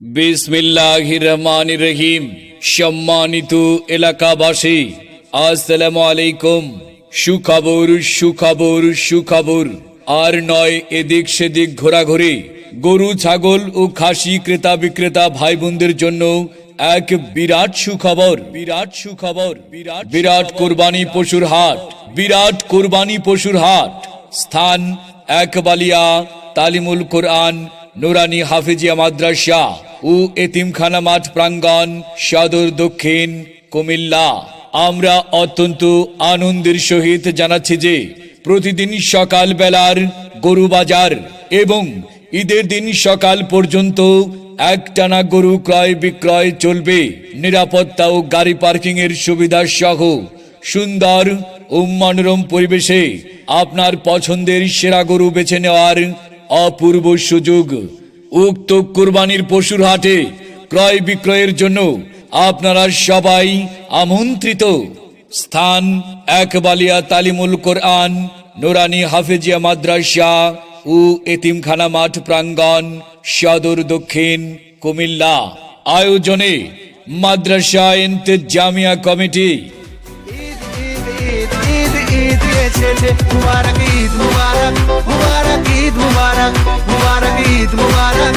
বিসমিল্লাহির রহমানির রহিম। সম্মানিত এলাকাবাসী, আসসালামু আলাইকুম। সুখবর সুখবর সুখবর। আর নয় এদিক সেদিক ঘোরাঘুরি। গরু ছাগল ও খাসি ক্রেতা বিক্রেতা ভাই বোনদের জন্য এক বিরাট সুখবর। বিরাট সুখবর। বিরাট কোরবানি পশুর হাট। বিরাট কোরবানি পশুর হাট। স্থান একবালিয়া তালিমুল কোরআন নুরানি হাফিজিয়া মাদ্রাসা ও এতিমখানা মাঠ প্রাঙ্গণ, সদর, দক্ষিণ কুমিল্লা। আমরা অত্যন্ত আনন্দের সহিত জানাচ্ছি যে প্রতিদিন সকাল বেলার গরু বাজার এবং ঈদের দিন সকাল পর্যন্ত একটানা গরু ক্রয় বিক্রয় চলবে। নিরাপত্তা ও গাড়ি পার্কিং এর সুবিধা সহ সুন্দর ও মনোরম পরিবেশে আপনার পছন্দের সেরা গরু বেছে নেওয়ার অপূর্ব সুযোগ। উক্ত কুরবানির পশুর হাটে ক্রয় বিক্রয়ের জন্য আপনারা সবাই আমন্ত্রিত। স্থান একবালিয়া তালিমুল কোরআন নুরানি হাফিজিয়া মাদ্রাসা ও এতিমখানা মাঠ প্রাঙ্গণ, সদর, দক্ষিণ কুমিল্লা। আয়োজনে মাদ্রাসা ইন্তেজামিয়া কমিটি। ঈদ ঈদ ঈদ ঈদ ঈদ এসেছে, মুবারক ঈদ মুবারক, মুবারক ঈদ মুবারক, মুবারক ঈদ মুবারক।